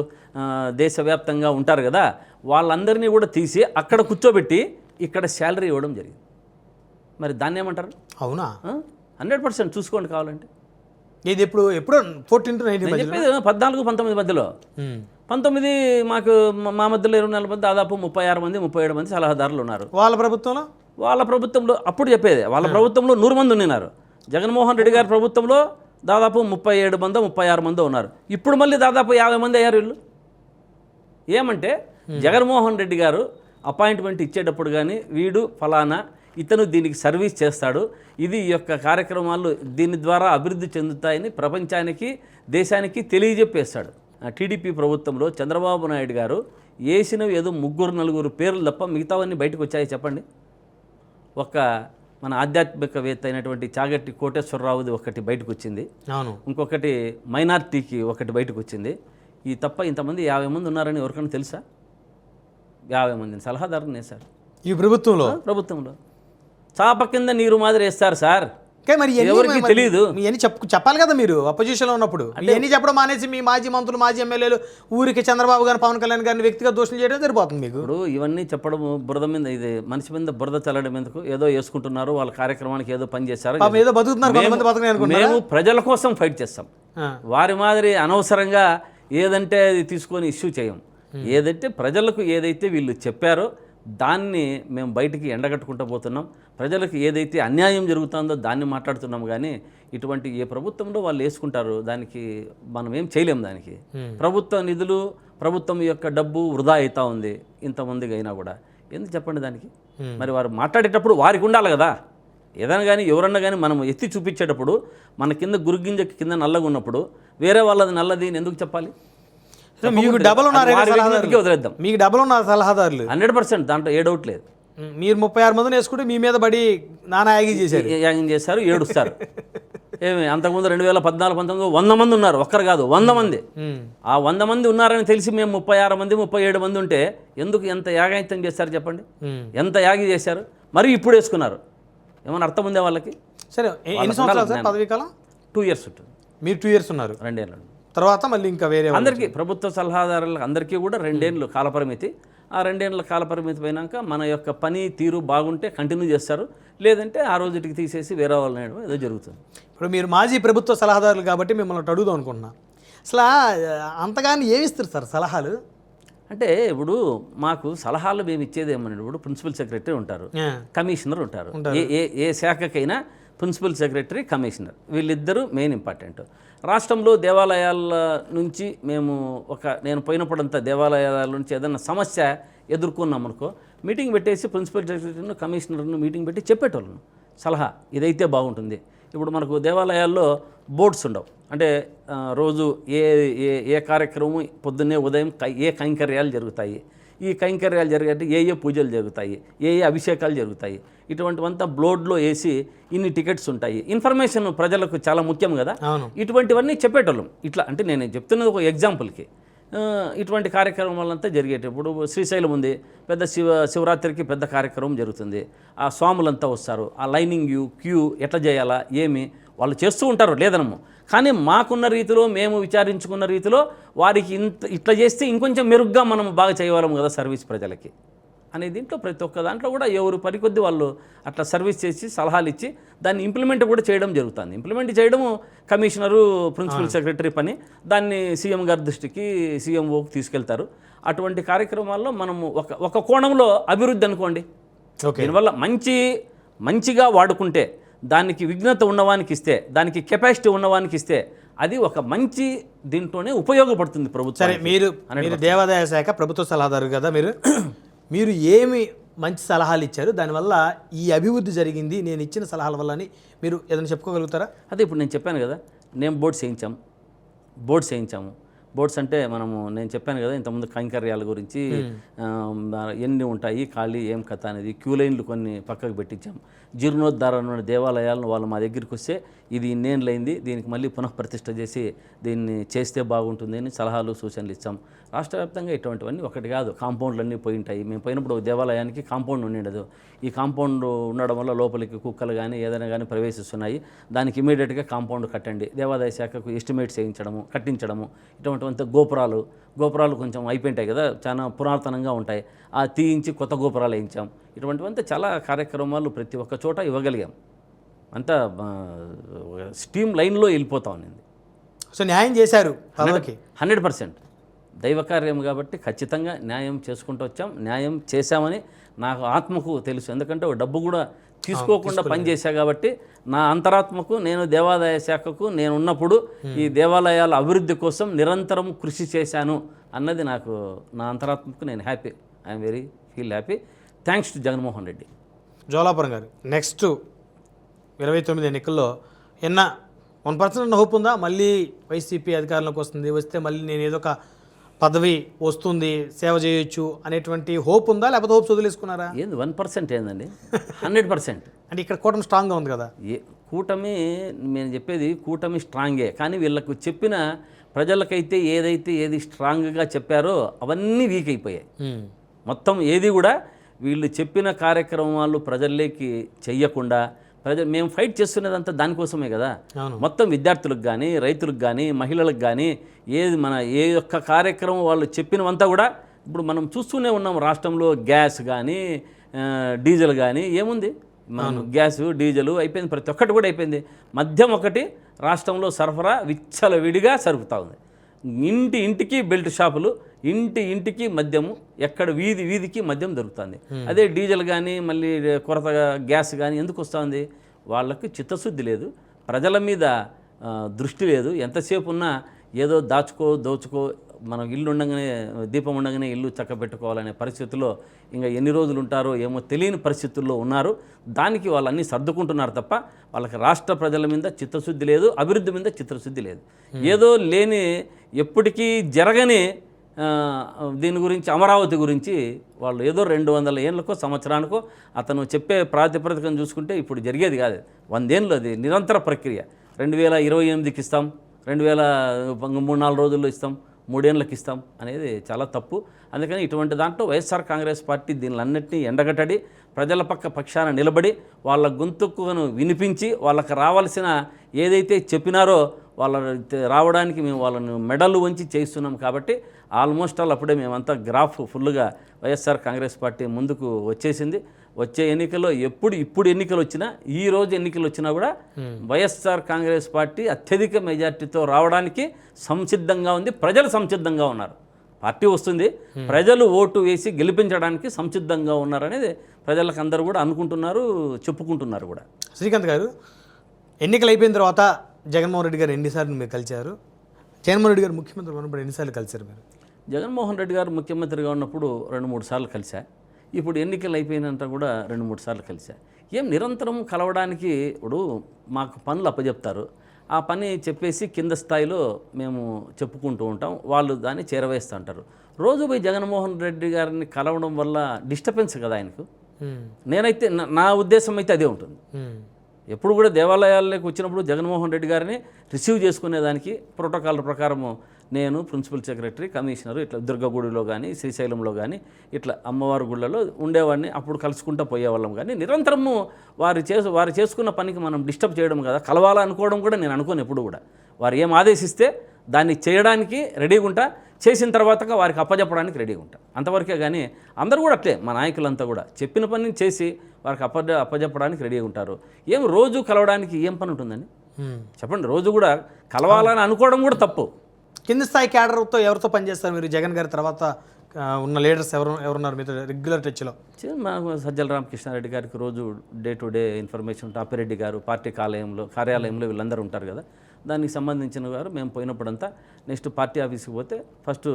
దేశవ్యాప్తంగా ఉంటారు కదా, వాళ్ళందరినీ కూడా తీసి అక్కడ కూర్చోబెట్టి ఇక్కడ శాలరీ ఇవ్వడం జరిగింది. మరి దాన్ని ఏమంటారు? అవునా? 100% చూసుకోండి కావాలంటే. ఇది ఎప్పుడు 14 to 19 చెప్పేది 14-19 మధ్యలో. 19 మాకు మా మధ్యలో 24 మంది, దాదాపు 36 మంది 37 మంది సలహాదారులు ఉన్నారు వాళ్ళ ప్రభుత్వంలో. అప్పుడు చెప్పేది వాళ్ళ ప్రభుత్వంలో 100 మంది ఉన్నారు. జగన్మోహన్ రెడ్డి గారి ప్రభుత్వంలో దాదాపు 37 మందో 36 మందో ఉన్నారు. ఇప్పుడు మళ్ళీ దాదాపు 50 మంది అయ్యారు వీళ్ళు. ఏమంటే జగన్మోహన్ రెడ్డి గారు అపాయింట్మెంట్ ఇచ్చేటప్పుడు కానీ వీడు ఫలానా ఇతను దీనికి సర్వీస్ చేస్తాడు, ఇది ఈ యొక్క కార్యక్రమాలు దీని ద్వారా అభివృద్ధి చెందుతాయని ప్రపంచానికి, దేశానికి తెలియజెప్పేస్తాడు. టీడీపీ ప్రభుత్వంలో చంద్రబాబు నాయుడు గారు వేసినవి ఏదో 3-4 పేర్లు తప్ప మిగతావన్నీ బయటకు వచ్చాయి చెప్పండి. మన ఆధ్యాత్మికవేత్త అయినటువంటి చాగట్టి కోటేశ్వరరావుది ఒకటి బయటకు వచ్చింది, ఇంకొకటి మైనార్టీకి ఒకటి బయటకు వచ్చింది. ఈ తప్ప ఇంతమంది 50 మంది ఉన్నారని ఎవరికైనా తెలుసా? 50 మందిని సలహాదారుని వేశారు ఈ ప్రభుత్వంలో. చాప కింద నీరు మాదిరి వేస్తారు సార్. మరి ఎవరికి తెలియదు. చెప్పాలి కదా మీరు అపోజిషన్లో ఉన్నప్పుడు. ఇవన్నీ చెప్పడం మానేసి మీ మాజీ మంత్రులు, మాజీ ఎమ్మెల్యేలు ఊరికి చంద్రబాబు గారు, పవన్ కళ్యాణ్ గారిని వ్యక్తిగత దోషం చేయడం సరిపోతుంది మీకు. ఇప్పుడు ఇవన్నీ చెప్పడం బురద మీద, ఇది మనిషి మీద బురద చల్లడం ఎందుకు? ఏదో వేసుకుంటున్నారు, వాళ్ళ కార్యక్రమానికి ఏదో పని చేస్తారు, ఏదో బతుకుతున్నారు. మేము ప్రజల కోసం ఫైట్ చేస్తాం. వారి మాదిరి అనవసరంగా ఏదంటే అది తీసుకొని ఇష్యూ చేయం. ఏదైతే ప్రజలకు ఏదైతే వీళ్ళు చెప్పారో దాన్ని మేము బయటికి ఎండగట్టుకుంటూ పోతున్నాం. ప్రజలకు ఏదైతే అన్యాయం జరుగుతుందో దాన్ని మాట్లాడుతున్నాం. కానీ ఇటువంటి ఏ ప్రభుత్వంలో వాళ్ళు వేసుకుంటారు, దానికి మనం ఏం చేయలేం. దానికి ప్రభుత్వ నిధులు, ప్రభుత్వం యొక్క డబ్బు వృధా అవుతూ ఉంది ఇంతమందికి అయినా కూడా. ఎందుకు చెప్పండి దానికి? మరి వారు మాట్లాడేటప్పుడు వారికి ఉండాలి కదా. ఏదైనా కానీ ఎవరన్నా కానీ మనం ఎత్తి చూపించేటప్పుడు మన కింద గురుగింజ కింద నల్లగా ఉన్నప్పుడు వేరే వాళ్ళది నల్లది అని ఎందుకు చెప్పాలి? మీకు డబల్ ఉన్నారు, వదిలేద్దాం. మీకు డబల్ ఉన్నారు సలహాదారులు 100%, దాంట్లో ఏ డౌట్ లేదు. మీరు 36 మందిని వేసుకుంటే మీ మీద బడి నానా యాగి చేశారు, యాగం చేస్తారు, ఏడుస్తారు. ఏమి అంతకుముందు 2014-19 100 మంది ఉన్నారు, ఒక్కరు కాదు 100 మంది. ఆ 100 మంది ఉన్నారని తెలిసి మేము 36 మంది 37 మంది ఉంటే ఎందుకు ఎంత యాగాయితం చేస్తారు చెప్పండి? ఎంత యాగి చేశారు? మరి ఇప్పుడు వేసుకున్నారు, ఏమైనా అర్థం ఉందే వాళ్ళకి? సరే, ఎన్ని సంవత్సరాలు సార్ పదవీ కాలం? 2 years ఉంటుంది. మీరు 2 years ఉన్నారు, 2 ఏళ్ళు తర్వాత మళ్ళీ ఇంకా వేరే అందరికీ ప్రభుత్వ సలహాదారులకు అందరికీ కూడా 2 ఏళ్ళు కాలపరిమితి. ఆ 2 ఏళ్ళ కాలపరిమితి పోయినాక మన యొక్క పని తీరు బాగుంటే కంటిన్యూ చేస్తారు, లేదంటే ఆ రోజుటికి తీసేసి వేరే వాళ్ళు నేయడం ఏదో జరుగుతుంది. ఇప్పుడు మీరు మాజీ ప్రభుత్వ సలహాదారులు కాబట్టి మిమ్మల్ని ఒకటి అడుగుదాం అనుకుంటున్నా, అసలు అంతగాని ఏమిస్తారు సార్ సలహాలు? అంటే ఇప్పుడు మాకు సలహాలు మేము ఇచ్చేది ఏమన్నా, ఇప్పుడు ప్రిన్సిపల్ సెక్రటరీ ఉంటారు, కమిషనర్ ఉంటారు. ఏ శాఖకైనా ప్రిన్సిపల్ సెక్రటరీ, కమిషనర్, వీళ్ళిద్దరూ మెయిన్ ఇంపార్టెంట్. రాష్ట్రంలో దేవాలయాల నుంచి నేను పోయినప్పుడంతా దేవాలయాల నుంచి ఏదైనా సమస్య ఎదుర్కొన్నాం అనుకో, మీటింగ్ పెట్టేసి ప్రిన్సిపల్ సెక్రటరీను కమిషనర్ను మీటింగ్ పెట్టి చెప్పేటోళ్ళను సలహా, ఇదైతే బాగుంటుంది. ఇప్పుడు మనకు దేవాలయాల్లో బోర్డ్స్ ఉండవు, అంటే రోజు ఏ ఏ ఏ కార్యక్రమం పొద్దున్నే ఉదయం ఏ కైంకర్యాలు జరుగుతాయి, ఈ కైంకర్యాలు జరిగే ఏ పూజలు జరుగుతాయి, ఏ అభిషేకాలు జరుగుతాయి, ఇటువంటివంతా బోర్డులో వేసి ఇన్ని టికెట్స్ ఉంటాయి. ఇన్ఫర్మేషన్ ప్రజలకు చాలా ముఖ్యం కదా, ఇటువంటివన్నీ చెప్పేటోళ్ళం. ఇట్లా అంటే నేను చెప్తున్నది ఒక ఎగ్జాంపుల్కి. ఇటువంటి కార్యక్రమాలంతా జరిగేటప్పుడు శ్రీశైలం ఉంది, పెద్ద శివరాత్రికి పెద్ద కార్యక్రమం జరుగుతుంది, ఆ స్వాములంతా వస్తారు, ఆ లైనింగ్ క్యూ ఎట్లా చేయాలా ఏమి వాళ్ళు చేస్తూ ఉంటారు, లేదనము. కానీ మాకున్న రీతిలో మేము విచారించుకున్న రీతిలో వారికి ఇట్లా చేస్తే ఇంకొంచెం మెరుగ్గా మనం బాగా చేయగలం కదా సర్వీస్ ప్రజలకి అనే దీంట్లో ప్రతి ఒక్క దాంట్లో కూడా ఎవరు పనికొద్ది వాళ్ళు అట్లా సర్వీస్ చేసి సలహాలు ఇచ్చి దాన్ని ఇంప్లిమెంట్ కూడా చేయడం జరుగుతుంది. ఇంప్లిమెంట్ చేయడము కమిషనరు, ప్రిన్సిపల్ సెక్రటరీ పని. దాన్ని సీఎం గారి దృష్టికి, సీఎంఓకి తీసుకెళ్తారు. అటువంటి కార్యక్రమాల్లో మనము ఒక కోణంలో అభివృద్ధి అనుకోండి, దీనివల్ల మంచిగా వాడుకుంటే, దానికి విఘ్నత ఉన్నవానికి ఇస్తే, దానికి కెపాసిటీ ఉన్నవానికి ఇస్తే అది ఒక మంచి దీంట్లోనే ఉపయోగపడుతుంది ప్రభుత్వం. సరే, మీరు దేవాదాయ శాఖ ప్రభుత్వ సలహాదారు కదా, మీరు ఏమి మంచి సలహాలు ఇచ్చారు, దానివల్ల ఈ అభివృద్ధి జరిగింది నేను ఇచ్చిన సలహాల వల్ల అని మీరు ఏదైనా చెప్పుకోగలుగుతారా? అదే ఇప్పుడు నేను చెప్పాను కదా, నేను బోర్డ్స్ వేయించాము. బోర్డ్స్ అంటే నేను చెప్పాను కదా ఇంతకుముందు కైంకర్యాల గురించి ఎన్ని ఉంటాయి, ఖాళీ ఏం కథ అనేది, క్యూ లైన్లు కొన్ని పక్కకు పెట్టించాము. జీర్ణోద్ధారణ దేవాలయాలను వాళ్ళు మా దగ్గరికి వస్తే ఇది ఇన్నేళ్ళైంది, దీనికి మళ్ళీ పునఃప్రతిష్ఠ చేసి దీన్ని చేస్తే బాగుంటుంది అని సలహాలు సూచనలు ఇచ్చాం. రాష్ట్ర వ్యాప్తంగా ఇటువంటివన్నీ ఒకటి కాదు, కాంపౌండ్లన్నీ పోయి ఉంటాయి. మేము పోయినప్పుడు దేవాలయానికి కాంపౌండ్ ఉండేది, ఈ కాంపౌండ్ ఉండడం వల్ల లోపలికి కుక్కలు కానీ ఏదైనా కానీ ప్రవేశిస్తున్నాయి, దానికి ఇమీడియట్గా కాంపౌండ్ కట్టండి. దేవాదాయ శాఖకు ఎస్టిమేట్స్ కట్టించడము. ఇటువంటివంత గోపురాలు కొంచెం అయిపోయింటాయి కదా, చాలా పురాతనంగా ఉంటాయి, ఆ తీయించి కొత్త గోపురాలు వేయించాం. ఇటువంటివంతా చాలా కార్యక్రమాలు ప్రతి ఒక్క చోట ఇవ్వగలిగాం. అంతా స్టీమ్ లైన్లో వెళ్ళిపోతా ఉన్నింది. సో న్యాయం చేశారు 100%. దైవకార్యం కాబట్టి ఖచ్చితంగా న్యాయం చేసుకుంటూ వచ్చాం, న్యాయం చేశామని నాకు ఆత్మకు తెలుసు. ఎందుకంటే డబ్బు కూడా తీసుకోకుండా పనిచేశా కాబట్టి నా అంతరాత్మకు, నేను దేవాదాయ శాఖకు నేను ఉన్నప్పుడు ఈ దేవాలయాల అభివృద్ధి కోసం నిరంతరం కృషి చేశాను అన్నది నాకు, నా అంతరాత్మకు నేను happy. I'm feel happy. Thanks to Jaganmohan Reddy. Jolapuram గారు, నెక్స్ట్ 29 ఎన్నికల్లో 1% హోప్ ఉందా? మళ్ళీ వైసీపీ అధికారంలోకి వస్తే మళ్ళీ నేను ఏదో ఒక పదవి వస్తుంది, సేవ చేయొచ్చు అనేటువంటి హోప్ ఉందా, లేకపోతే హోప్స్ వదిలేసుకున్నారా? ఏంది 1% ఏందండి, 100%. అంటే ఇక్కడ కూటమి స్ట్రాంగ్గా ఉంది కదా. కూటమి, నేను చెప్పేది కూటమి స్ట్రాంగే, కానీ వీళ్ళకు చెప్పిన ప్రజలకైతే ఏది స్ట్రాంగ్గా చెప్పారో అవన్నీ వీక్ అయిపోయాయి. మొత్తం ఏది కూడా వీళ్ళు చెప్పిన కార్యక్రమాలు ప్రజల్లోకి చెయ్యకుండా, మేము ఫైట్ చేస్తున్నదంతా దానికోసమే కదా. మొత్తం విద్యార్థులకు కానీ, రైతులకు కానీ, మహిళలకు కానీ ఏ ఒక్క కార్యక్రమం వాళ్ళు చెప్పినవంతా కూడా ఇప్పుడు మనం చూస్తూనే ఉన్నాం. రాష్ట్రంలో గ్యాస్ కానీ, డీజిల్ కానీ ఏముంది, గ్యాస్ డీజిల్ అయిపోయింది, ప్రతి ఒక్కటి కూడా అయిపోయింది. మద్యం ఒకటి రాష్ట్రంలో సరఫరా విచ్చలవిడిగా సరుకుతూ ఉంది. ఇంటికి బెల్ట్ షాపులు, ఇంటికి మద్యము, ఎక్కడ వీధికి మద్యం దొరుకుతుంది. అదే డీజిల్ కానీ మళ్ళీ కొరతగా గ్యాస్ కానీ ఎందుకు వస్తుంది? వాళ్ళకి చిత్తశుద్ధి లేదు, ప్రజల మీద దృష్టి లేదు. ఎంతసేపు ఉన్నా ఏదో దోచుకో మనం ఇల్లు ఉండగానే దీపం ఉండగానే ఇల్లు చక్క పెట్టుకోవాలనే పరిస్థితుల్లో ఇంకా ఎన్ని రోజులు ఉంటారో ఏమో తెలియని పరిస్థితుల్లో ఉన్నారు. దానికి వాళ్ళన్నీ సర్దుకుంటున్నారు తప్ప వాళ్ళకి రాష్ట్ర ప్రజల మీద చిత్తశుద్ధి లేదు, అభివృద్ధి మీద చిత్తశుద్ధి లేదు. ఏదో లేని ఎప్పటికీ జరగని దీని గురించి అమరావతి గురించి వాళ్ళు ఏదో 200 ఏళ్ళకో సంవత్సరానికో అతను చెప్పే ప్రాతిపదికను చూసుకుంటే ఇప్పుడు జరిగేది కాదు. 100 ఏళ్ళు అది నిరంతర ప్రక్రియ. 2028కి ఇస్తాం, 3-4 రోజుల్లో ఇస్తాం, 3 ఏళ్ళకి ఇస్తాం అనేది చాలా తప్పు. అందుకని ఇటువంటి దాంట్లో వైఎస్ఆర్ కాంగ్రెస్ పార్టీ దీనిలన్నింటినీ ఎండగట్టడి ప్రజల పక్షాన నిలబడి వాళ్ళ గొంతుకును వినిపించి వాళ్ళకి రావాల్సిన ఏదైతే చెప్పినారో వాళ్ళ రావడానికి మేము వాళ్ళను మెడలు వంచి చేస్తున్నాం. కాబట్టి ఆల్మోస్ట్ ఆల్ అప్పుడే మేమంతా గ్రాఫ్ ఫుల్గా వైఎస్ఆర్ కాంగ్రెస్ పార్టీ ముందుకు వచ్చేసింది. వచ్చే ఎన్నికల్లో ఇప్పుడు ఎన్నికలు వచ్చినా, ఈ రోజు ఎన్నికలు వచ్చినా కూడా వైఎస్ఆర్ కాంగ్రెస్ పార్టీ అత్యధిక మెజార్టీతో రావడానికి సంసిద్ధంగా ఉంది. ప్రజలు సంసిద్ధంగా ఉన్నారు. పార్టీ వస్తుంది, ప్రజలు ఓటు వేసి గెలిపించడానికి సంసిద్ధంగా ఉన్నారనేది ప్రజలకు అందరూ కూడా అనుకుంటున్నారు, చెప్పుకుంటున్నారు కూడా. శ్రీకాంత్ గారు, ఎన్నికలు అయిపోయిన తర్వాత జగన్మోహన్ రెడ్డి గారు ఎన్నిసార్లు మీరు కలిశారు? జగన్మోహన్ రెడ్డి గారు ముఖ్యమంత్రి ఉన్నప్పుడు ఎన్నిసార్లు కలిశారు మీరు? జగన్మోహన్ రెడ్డి గారు ముఖ్యమంత్రిగా ఉన్నప్పుడు 2-3 సార్లు కలిశా. ఇప్పుడు ఎన్నికలు అయిపోయినంత కూడా 2-3 సార్లు కలిశా. ఏం నిరంతరం కలవడానికి ఇప్పుడు మాకు పనులు అప్పచెప్తారు. ఆ పని చెప్పేసి కింద స్థాయిలో మేము చెప్పుకుంటూ ఉంటాం, వాళ్ళు దాన్ని చేరవేస్తూ ఉంటారు. రోజు పోయి జగన్మోహన్ రెడ్డి గారిని కలవడం వల్ల డిస్టర్బెన్స్ కదా ఆయనకు. నేనైతే నా ఉద్దేశం అయితే అదే ఉంటుంది. ఎప్పుడు కూడా దేవాలయాల్లోకి వచ్చినప్పుడు జగన్మోహన్ రెడ్డి గారిని రిసీవ్ చేసుకునేదానికి ప్రోటోకాల్ ప్రకారము నేను, ప్రిన్సిపల్ సెక్రటరీ, కమిషనరు ఇట్లా దుర్గగుడిలో కానీ శ్రీశైలంలో కానీ ఇట్లా అమ్మవారి గుళ్ళలో ఉండేవాడిని. అప్పుడు కలుసుకుంటూ పోయేవాళ్ళం. కానీ నిరంతరము వారు చేసుకున్న పనికి మనం డిస్టర్బ్ చేయడం కదా, కలవాలనుకోవడం కూడా నేను అనుకోను ఎప్పుడు కూడా. వారు ఏం ఆదేశిస్తే దాన్ని చేయడానికి రెడీగా ఉంటా, చేసిన తర్వాత వారికి అప్పజెప్పడానికి రెడీగా ఉంటా, అంతవరకే. కానీ అందరూ కూడా అట్లే, మా నాయకులంతా కూడా చెప్పిన పని చేసి వారికి అప్పజెప్పడానికి రెడీగా ఉంటారు. ఏం రోజు కలవడానికి ఏం పని ఉంటుందని చెప్పండి? రోజు కూడా కలవాలని అనుకోవడం కూడా తప్పు. కింద స్థాయి క్యాడర్తో ఎవరితో పనిచేస్తారు మీరు? జగన్ గారి తర్వాత ఉన్న లీడర్స్ ఎవరున్నారు మీతో రెగ్యులర్ టచ్లో? మాకు సజ్జల రామకృష్ణారెడ్డి గారికి రోజు డే టు డే ఇన్ఫర్మేషన్, టాపిరెడ్డి గారు పార్టీ కార్యాలయంలో వీళ్ళందరూ ఉంటారు కదా, దానికి సంబంధించిన వారు మేము పోయినప్పుడంతా నెక్స్ట్ పార్టీ ఆఫీస్కి పోతే ఫస్ట్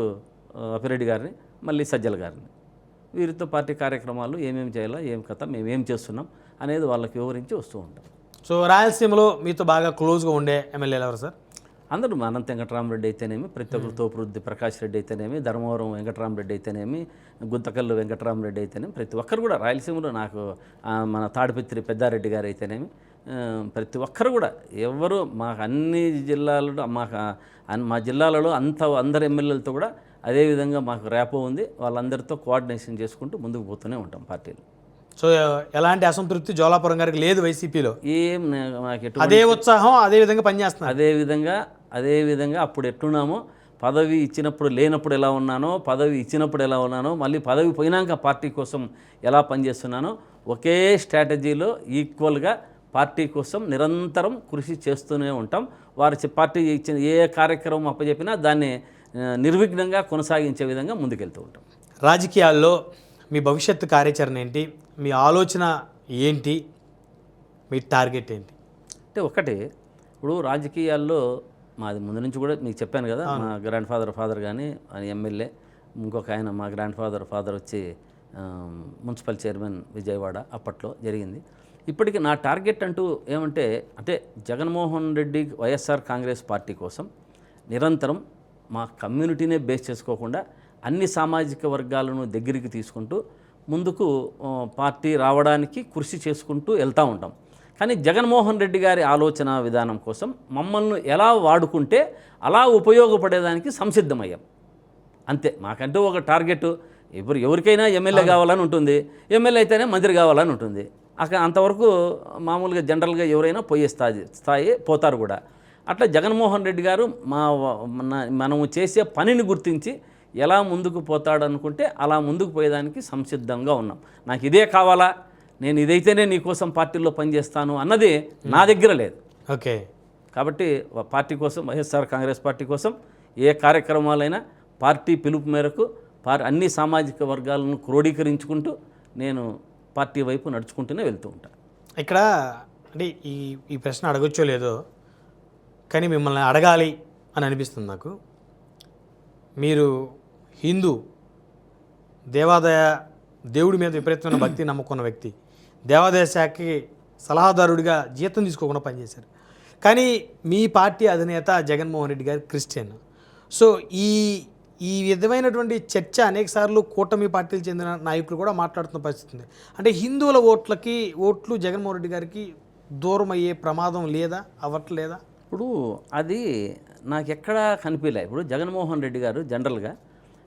అప్పిరెడ్డి గారిని, మళ్ళీ సజ్జల గారిని, వీరితో పార్టీ కార్యక్రమాలు ఏమేమి చేయాలా, ఏం కథ, మేము ఏం చేస్తున్నాం అనేది వాళ్ళకి వివరించి వస్తూ ఉంటాం. సో రాయలసీమలో మీతో బాగా క్లోజ్గా ఉండే ఎమ్మెల్యేలు ఎవరు సార్? అందరూ అనంత వెంకటరామరెడ్డి అయితేనేమి, ప్రతి ఒక్కరు తోపురుద్ది ప్రకాష్ రెడ్డి అయితేనేమి, ధర్మవరం వెంకటరామరెడ్డి అయితేనేమి, గుంతకల్లు వెంకటరామరెడ్డి అయితేనేమి, ప్రతి ఒక్కరు కూడా రాయలసీమలో నాకు, మన తాడిపత్రి పెద్దారెడ్డి గారు అయితేనేమి, ప్రతి ఒక్కరు కూడా ఎవరు మాకు అన్ని జిల్లాలలో మా జిల్లాలలో అందరు ఎమ్మెల్యేలతో కూడా అదేవిధంగా మాకు ర్యాపో ఉంది. వాళ్ళందరితో కోఆర్డినేషన్ చేసుకుంటూ ముందుకు పోతూనే ఉంటాం పార్టీలు. సో ఎలాంటి అసంతృప్తి జోలాపురం గారికి లేదు వైసీపీలో? ఏం నాకు అదే ఉత్సాహం, అదే విధంగా పనిచేస్తున్నారు. అదే విధంగా అప్పుడు ఎట్టున్నామో, పదవి ఇచ్చినప్పుడు లేనప్పుడు ఎలా ఉన్నానో, పదవి ఇచ్చినప్పుడు ఎలా ఉన్నానో, మళ్ళీ పదవి పోయినాక పార్టీ కోసం ఎలా పనిచేస్తున్నానో, ఒకే స్ట్రాటజీలో ఈక్వల్గా పార్టీ కోసం నిరంతరం కృషి చేస్తూనే ఉంటాం. వారు పార్టీ ఇచ్చిన ఏ కార్యక్రమం అప్పచెప్పినా దాన్ని నిర్విఘ్నంగా కొనసాగించే విధంగా ముందుకెళ్తూ ఉంటాం. రాజకీయాల్లో మీ భవిష్యత్తు కార్యాచరణ ఏంటి? మీ ఆలోచన ఏంటి? మీ టార్గెట్ ఏంటి? అంటే ఒకటి, ఇప్పుడు రాజకీయాల్లో మాది ముందు నుంచి కూడా మీకు చెప్పాను కదా, మా గ్రాండ్ ఫాదర్ కానీ ఎమ్మెల్యే, ఇంకొక ఆయన మా గ్రాండ్ ఫాదర్ వచ్చి మున్సిపల్ చైర్మన్ విజయవాడ అప్పట్లో జరిగింది. ఇప్పటికి నా టార్గెట్ అంటూ ఏమంటే, అంటే జగన్మోహన్ రెడ్డి వైఎస్ఆర్ కాంగ్రెస్ పార్టీ కోసం నిరంతరం మా కమ్యూనిటీనే బేస్ చేసుకోకుండా అన్ని సామాజిక వర్గాలను దగ్గరికి తీసుకుంటూ ముందుకు పార్టీ రావడానికి కృషి చేసుకుంటూ వెళ్తూ ఉంటాం. కానీ జగన్మోహన్ రెడ్డి గారి ఆలోచన విధానం కోసం మమ్మల్ని ఎలా వాడుకుంటే అలా ఉపయోగపడేదానికి సంసిద్ధమయ్యాం అంతే. మాకంటూ ఒక టార్గెట్, ఎవరికైనా ఎమ్మెల్యే కావాలని ఉంటుంది, ఎమ్మెల్యే అయితేనే మంత్రి కావాలని ఉంటుంది. అంతవరకు మామూలుగా జనరల్గా ఎవరైనా పోయే స్థాయి పోతారు కూడా. అట్లా జగన్మోహన్ రెడ్డి గారు మనము చేసే పనిని గుర్తించి ఎలా ముందుకు పోతాడనుకుంటే అలా ముందుకు పోయేదానికి సంసిద్ధంగా ఉన్నాం. నాకు ఇదే కావాలా, నేను ఇదైతేనే నీకోసం పార్టీలో పనిచేస్తాను అన్నది నా దగ్గర లేదు. ఓకే. కాబట్టి పార్టీ కోసం, వైఎస్ఆర్ కాంగ్రెస్ పార్టీ కోసం ఏ కార్యక్రమాలైనా పార్టీ పిలుపు మేరకు అన్ని సామాజిక వర్గాలను క్రోడీకరించుకుంటూ నేను పార్టీ వైపు నడుచుకుంటూనే వెళ్తూ ఉంటాను. ఇక్కడ అంటే ఈ ప్రశ్న అడగొచ్చో లేదో కానీ మిమ్మల్ని అడగాలి అని అనిపిస్తుంది నాకు. మీరు హిందూ దేవాదాయ దేవుడి మీద విపరీతమైన భక్తి నమ్ముకున్న వ్యక్తి, దేవాదాయ శాఖకి సలహాదారుడిగా జీతం తీసుకోకుండా పనిచేశారు. కానీ మీ పార్టీ అధినేత జగన్మోహన్ రెడ్డి గారు క్రిస్టియన్. సో ఈ విధమైనటువంటి చర్చ అనేకసార్లు కూటమి పార్టీలు చెందిన నాయకులు కూడా మాట్లాడుతున్న పరిస్థితి ఉంది. అంటే హిందువుల ఓట్లు జగన్మోహన్ రెడ్డి గారికి దూరం అయ్యే ప్రమాదం లేదా, అవ్వట్లేదా? ఇప్పుడు అది నాకు ఎక్కడా కనిపించలే. ఇప్పుడు జగన్మోహన్ రెడ్డి గారు జనరల్గా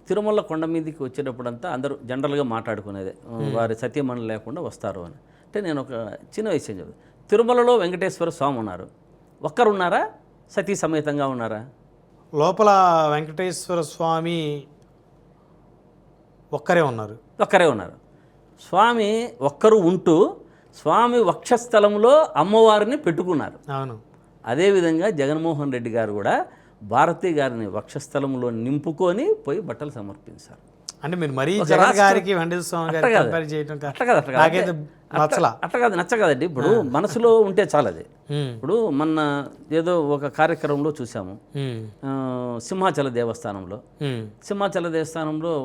తిరుమల కొండ మీదకి వచ్చేటప్పుడంతా అందరూ జనరల్గా మాట్లాడుకునేదే, వారి సత్యమణి లేకుండా వస్తారు అని. అంటే నేను ఒక చిన్న విషయం చెప్తాను. తిరుమలలో వెంకటేశ్వర స్వామి ఉన్నారు, ఒక్కరున్నారా? సతీ సమేతంగా ఉన్నారా? లోపల వెంకటేశ్వర స్వామి ఒక్కరే ఉన్నారు. స్వామి ఒక్కరు ఉంటూ స్వామి వక్షస్థలంలో అమ్మవారిని పెట్టుకున్నారు. అవును. అదేవిధంగా జగన్మోహన్ రెడ్డి గారు కూడా భారతి గారిని వక్షస్థలంలో నింపుకొని పోయి బట్టలు సమర్పించారు. అంటే మీరు మరీ జగన్ గారికి వెంకటేశ్వర స్వామి గారికి కంపేర్ చేయడం అట్లా కాదు, నచ్చకదండి. ఇప్పుడు మనసులో ఉంటే చాలు అది. ఇప్పుడు మొన్న ఏదో ఒక కార్యక్రమంలో చూసాము, సింహాచల దేవస్థానంలో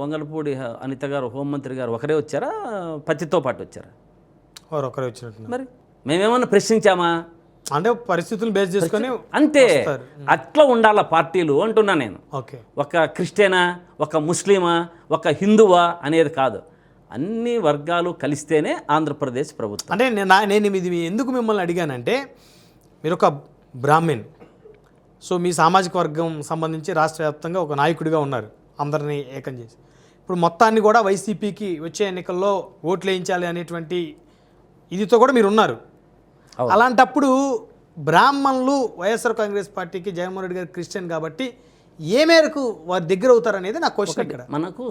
వంగలపూడి అనిత గారు, హోంమంత్రి గారు ఒకరే వచ్చారా, పచ్చితో పాటు వచ్చారా? ఒకరే వచ్చినట్టు. మరి మేమేమన్నా ప్రశ్నించామా? అంటే పరిస్థితులు బేస్ చేసుకొని అంతే. అట్లా ఉండాల పార్టీలు అంటున్నా నేను. ఒక క్రిస్టియనా, ఒక ముస్లిమా, ఒక హిందువా అనేది కాదు, అన్ని వర్గాలు కలిస్తేనే ఆంధ్రప్రదేశ్ ప్రభుత్వం. అంటే నేను ఇది ఎందుకు మిమ్మల్ని అడిగానంటే, మీరు ఒక బ్రాహ్మణ్, సో మీ సామాజిక వర్గం సంబంధించి రాష్ట్ర వ్యాప్తంగా ఒక నాయకుడిగా ఉన్నారు, అందరినీ ఏకం చేసి. ఇప్పుడు మొత్తాన్ని కూడా వైసీపీకి వచ్చే ఎన్నికల్లో ఓట్లు వేయించాలి అనేటువంటి ఇదితో కూడా మీరు ఉన్నారు. అలాంటప్పుడు బ్రాహ్మణులు వైఎస్ఆర్ కాంగ్రెస్ పార్టీకి, జగన్మోహన్ రెడ్డి గారు క్రిస్టియన్ కాబట్టి ఏ మేరకు వారి దగ్గర అవుతారు అనేది నా క్వశ్చన్. ఇక్కడ మనకు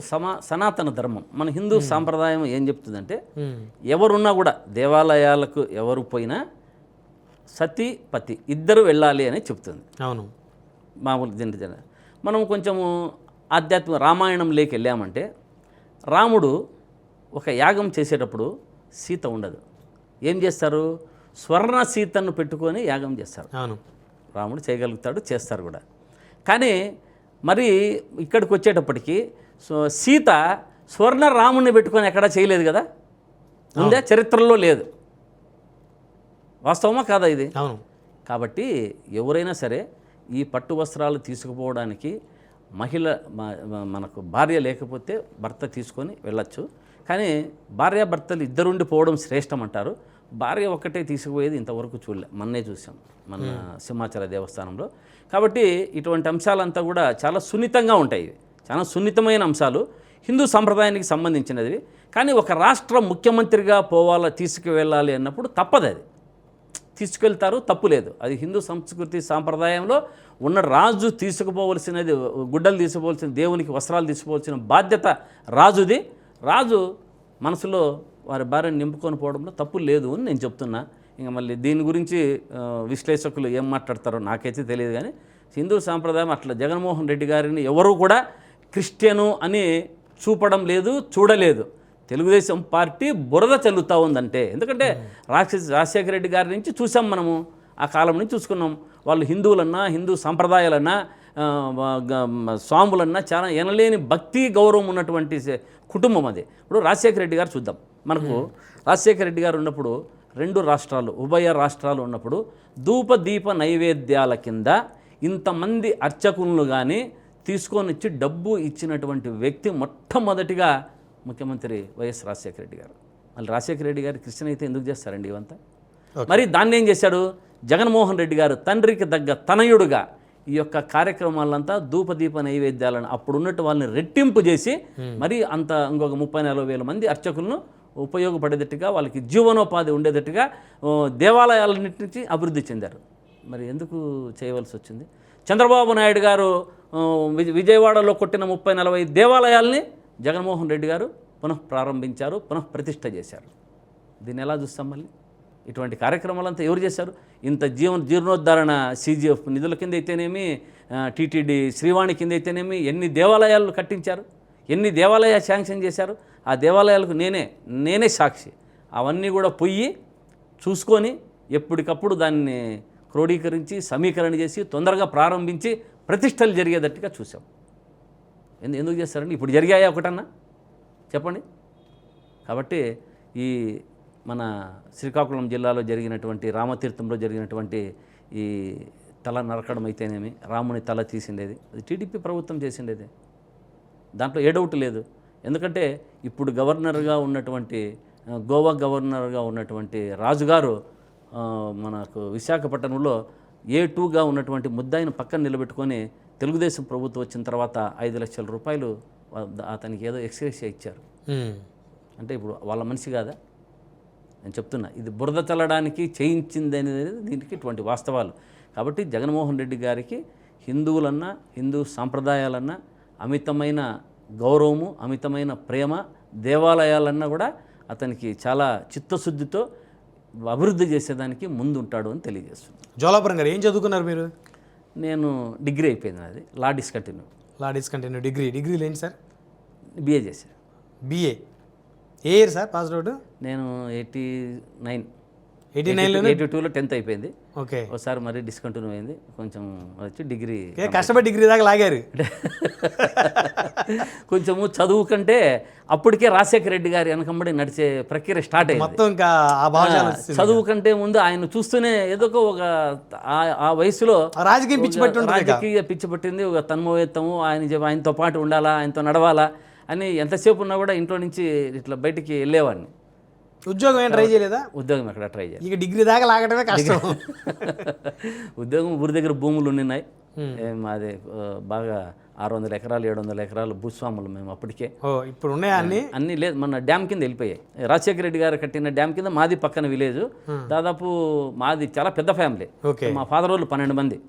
సనాతన ధర్మం, మన హిందూ సాంప్రదాయం ఏం చెప్తుందంటే, ఎవరున్నా కూడా దేవాలయాలకు ఎవరు పోయినా సతీ పతి ఇద్దరు వెళ్ళాలి అని చెప్తుంది. అవును. మామూలు మనం కొంచెము ఆధ్యాత్మిక రామాయణంలోకి వెళ్ళామంటే, రాముడు ఒక యాగం చేసేటప్పుడు సీత ఉండదు. ఏం చేస్తారు? స్వర్ణ సీతను పెట్టుకొని యాగం చేస్తారు. అవును. రాముడు చేయగలుగుతాడు, చేస్తారు కూడా. కానీ మరి ఇక్కడికి వచ్చేటప్పటికి సీత స్వర్ణ రాముడిని పెట్టుకొని ఎక్కడా చేయలేదు కదా, ఉందా? చరిత్రలో లేదు. వాస్తవమా కాదా ఇది? అవును. కాబట్టి ఎవరైనా సరే ఈ పట్టు వస్త్రాలు తీసుకుపోవడానికి మనకు భార్య లేకపోతే భర్త తీసుకొని వెళ్ళచ్చు. కానీ భార్యాభర్తలు ఇద్దరుండి పోవడం శ్రేష్టం అంటారు. భార్య ఒక్కటే తీసుకుపోయేది ఇంతవరకు చూడలే, మొన్నే చూసాం మన సింహాచల దేవస్థానంలో. కాబట్టి ఇటువంటి అంశాలంతా కూడా చాలా సున్నితంగా ఉంటాయి, చాలా సున్నితమైన అంశాలు, హిందూ సంప్రదాయానికి సంబంధించినవి. కానీ ఒక రాష్ట్ర ముఖ్యమంత్రిగా తీసుకువెళ్ళాలి అన్నప్పుడు తప్పదు, అది తీసుకెళ్తారు, తప్పు లేదు. అది హిందూ సంస్కృతి సాంప్రదాయంలో ఉన్న రాజు తీసుకుపోవలసినది, గుడ్డలు తీసుకోవాల్సిన, దేవునికి వస్త్రాలు తీసుకోవాల్సిన బాధ్యత రాజుది. రాజు మనసులో వారి భార్యను నింపుకొని పోవడంలో తప్పు లేదు అని నేను చెప్తున్నా. ఇంకా మళ్ళీ దీని గురించి విశ్లేషకులు ఏం మాట్లాడతారో నాకైతే తెలియదు. కానీ హిందూ సాంప్రదాయం అట్లా జగన్మోహన్ రెడ్డి గారిని ఎవరు కూడా క్రిస్టియను అని చూపడం లేదు, చూడలేదు. తెలుగుదేశం పార్టీ బురద చల్లుతూ ఉందంటే, ఎందుకంటే రాజశేఖర రెడ్డి గారి నుంచి చూసాం మనము, ఆ కాలం నుంచి చూసుకున్నాం. వాళ్ళు హిందువులన్నా, హిందూ సాంప్రదాయాలన్నా, స్వాములన్నా చాలా ఎనలేని భక్తి గౌరవం ఉన్నటువంటి కుటుంబం అది. ఇప్పుడు రాజశేఖర రెడ్డి గారు చూద్దాం. మనకు రాజశేఖర రెడ్డి గారు ఉన్నప్పుడు 2 రాష్ట్రాలు, ఉభయ రాష్ట్రాలు ఉన్నప్పుడు ధూపదీప నైవేద్యాల కింద ఇంతమంది అర్చకులను కానీ తీసుకొని వచ్చి డబ్బు ఇచ్చినటువంటి వ్యక్తి మొట్టమొదటిగా ముఖ్యమంత్రి వైఎస్ రాజశేఖర రెడ్డి గారు. మళ్ళీ రాజశేఖర రెడ్డి గారు క్రిస్టియన్ అయితే ఎందుకు చేస్తారండి ఇవంతా? మరి దాన్ని ఏం చేశాడు జగన్మోహన్ రెడ్డి గారు? తండ్రికి తగ్గ తనయుడుగా ఈ యొక్క కార్యక్రమాలంతా ధూపదీప నైవేద్యాలను అప్పుడున్నట్టు వాళ్ళని రెట్టింపు చేసి మరి అంత ఇంకొక 30-40 వేల మంది అర్చకులను ఉపయోగపడేటట్టుగా, వాళ్ళకి జీవనోపాధి ఉండేటట్టుగా దేవాలయాలన్నింటినీ అభివృద్ధి చెందారు. మరి ఎందుకు చేయవలసి వచ్చింది? చంద్రబాబు నాయుడు గారు విజయవాడలో కొట్టిన 30-40 దేవాలయాల్ని జగన్మోహన్ రెడ్డి గారు పునఃప్రారంభించారు, పునఃప్రతిష్ఠ చేశారు. దీన్ని ఎలా చూస్తాం? మళ్ళీ ఇటువంటి కార్యక్రమాలంతా ఎవరు చేశారు? ఇంత జీర్ణోద్ధరణ CGF నిధుల కింద అయితేనేమి, టీటీడీ శ్రీవాణి కింద అయితేనేమి ఎన్ని దేవాలయాలు కట్టించారు, ఎన్ని దేవాలయాలు శాంక్షన్ చేశారు. ఆ దేవాలయాలకు నేనే సాక్షి. అవన్నీ కూడా పొయ్యి చూసుకొని ఎప్పటికప్పుడు దాన్ని క్రోడీకరించి సమీకరణ చేసి తొందరగా ప్రారంభించి ప్రతిష్టలు జరిగేటట్టుగా చూసాం. ఎందుకు చేస్తారండి? ఇప్పుడు జరిగాయా ఒకటన్నా చెప్పండి. కాబట్టి ఈ మన శ్రీకాకుళం జిల్లాలో జరిగినటువంటి రామతీర్థంలో జరిగినటువంటి ఈ తల నరకడం అయితేనేమి, రాముని తల తీసిండేది అది టీడీపీ ప్రభుత్వం చేసిండేది, దాంట్లో ఏ డౌట్ లేదు. ఎందుకంటే ఇప్పుడు గవర్నర్గా ఉన్నటువంటి గోవా గవర్నర్గా ఉన్నటువంటి రాజుగారు మనకు విశాఖపట్నంలో A2గా ఉన్నటువంటి ముద్దాయిని పక్కన నిలబెట్టుకొని తెలుగుదేశం ప్రభుత్వం వచ్చిన తర్వాత 5 లక్షల రూపాయలు అతనికి ఏదో ఎక్స్గ్రేషియా ఇచ్చారు. అంటే ఇప్పుడు వాళ్ళ మనిషి కాదా? నేను చెప్తున్నా, ఇది బురద చల్లడానికి చేయించింది అనేది దీనికి ఇటువంటి వాస్తవాలు. కాబట్టి జగన్మోహన్ రెడ్డి గారికి హిందువులన్నా, హిందూ సాంప్రదాయాలన్నా అమితమైన గౌరవము, అమితమైన ప్రేమ, దేవాలయాలన్నా కూడా అతనికి చాలా చిత్తశుద్ధితో అభివృద్ధి చేసేదానికి ముందు ఉంటాడు అని తెలియజేస్తుంది. జోలాపురం గారు ఏం చదువుకున్నారు మీరు? నేను డిగ్రీ అయిపోయింది, నాది లా డిస్కంటిన్యూ. లా డిస్కంటిన్యూ డిగ్రీలు ఏంటి సార్? బిఏ చేశాను. బిఏ ఏ ఇయర్ సార్ పాస్ అవుట్? నేను 89 82లో 10th అయిపోయింది. ఓకే. ఒకసారి మరీ డిస్కంటిన్యూ అయింది, కొంచెం వచ్చి డిగ్రీ కష్టపడి డిగ్రీ దాకా లాగారు. కొంచెము చదువు కంటే అప్పటికే రాజశేఖర రెడ్డి గారి వెనకంబడి నడిచే ప్రక్రియ స్టార్ట్ అయింది. మొత్తం ఇంకా ఆ భాష చదువు కంటే ముందు ఆయన చూస్తూనే ఏదో ఒక ఆ వయసులో రాజకీయ పిచ్చి పట్టి ఉంటుంది. రాజకీయ పిచ్చి పట్టింది, ఒక తన్మయత్వము, ఆయనతో పాటు ఉండాలా, ఆయనతో నడవాలా అని ఎంతసేపు ఉన్నా కూడా ఇంట్లో నుంచి ఇట్లా బయటికి వెళ్ళేవాడిని. ఉద్యోగం ఏం ట్రై చేయలేదా? ఉద్యోగం ఎక్కడ ట్రై చేయాలి, ఇక డిగ్రీ దాకా లాగటమే కష్టం. ఉద్యోగం ఊరి దగ్గర భూములు ఉన్నాయి, మాది బాగా 600 ఎకరాలు 700 ఎకరాలు భూస్వాములు మేము అప్పటికే. ఇప్పుడు ఉన్నాయా అన్నీ లేదు, మన డ్యామ్ కింద వెళ్ళిపోయాయి. రాజశేఖర రెడ్డి గారు కట్టిన డ్యామ్ కింద మాది పక్కన విలేజ్, దాదాపు మాది చాలా పెద్ద ఫ్యామిలీ. మా ఫాదర్ వాళ్ళు 12 మంది,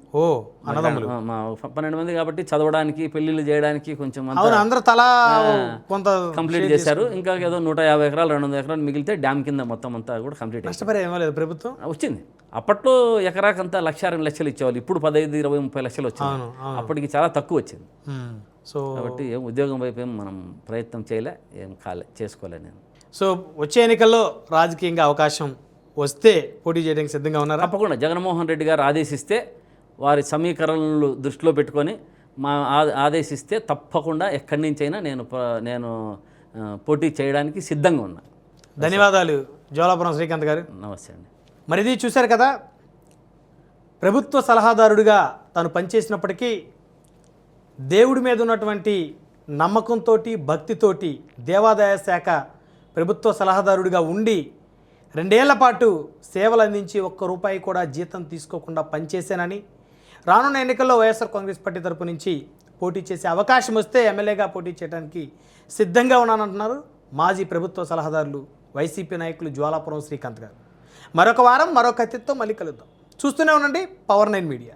మా 12 మంది. కాబట్టి చదవడానికి, పెళ్లిళ్ళు చేయడానికి కొంచెం అందరూ తలా కొంత కంప్లీట్ చేశారు. ఇంకా ఏదో 150 ఎకరాలు 200 ఎకరాలు మిగిలితే డ్యామ్ కింద మొత్తం అంతా కూడా కంప్లీట్ అయ్యింది. ప్రభుత్వం వచ్చింది. అప్పట్లో ఎకరాకంతా 1,02 లక్షలు ఇచ్చేవాళ్ళు, ఇప్పుడు 15, 20, 30 లక్షలు వచ్చింది. అప్పటికి చాలా తక్కువ వచ్చింది. సో కాబట్టి ఏం ఉద్యోగం వైపు ఏం మనం ప్రయత్నం చేయలే, ఏం చేసుకోలే నేను. సో వచ్చే ఎన్నికల్లో రాజకీయంగా అవకాశం వస్తే పోటీ చేయడానికి సిద్ధంగా ఉన్నారు? తప్పకుండా జగన్మోహన్ రెడ్డి గారు ఆదేశిస్తే, వారి సమీకరణలు దృష్టిలో పెట్టుకొని ఆదేశిస్తే తప్పకుండా ఎక్కడి నుంచైనా నేను పోటీ చేయడానికి సిద్ధంగా ఉన్నా. ధన్యవాదాలు జోలాపురం శ్రీకాంత్ గారు. నమస్తే అండి. మరి ఇది చూశారు కదా, ప్రభుత్వ సలహాదారుడిగా తాను పనిచేసినప్పటికీ దేవుడి మీద ఉన్నటువంటి నమ్మకంతో, భక్తితోటి దేవాదాయ శాఖ ప్రభుత్వ సలహాదారుడిగా ఉండి 2 ఏళ్ల పాటు సేవలు అందించి ₹1 కూడా జీతం తీసుకోకుండా పనిచేశానని, రానున్న ఎన్నికల్లో వైఎస్ఆర్ కాంగ్రెస్ పార్టీ తరపు నుంచి పోటీ చేసే అవకాశం వస్తే ఎమ్మెల్యేగా పోటీ చేయడానికి సిద్ధంగా ఉన్నానంటున్నారు మాజీ ప్రభుత్వ సలహాదారులు వైసీపీ నాయకులు జ్వాలాపురం శ్రీకాంత్ గారు. మరొక వారం మరొక అతిథితో మళ్ళీ కలుద్దాం. చూస్తూనే ఉండండి పవర్ 9 మీడియా.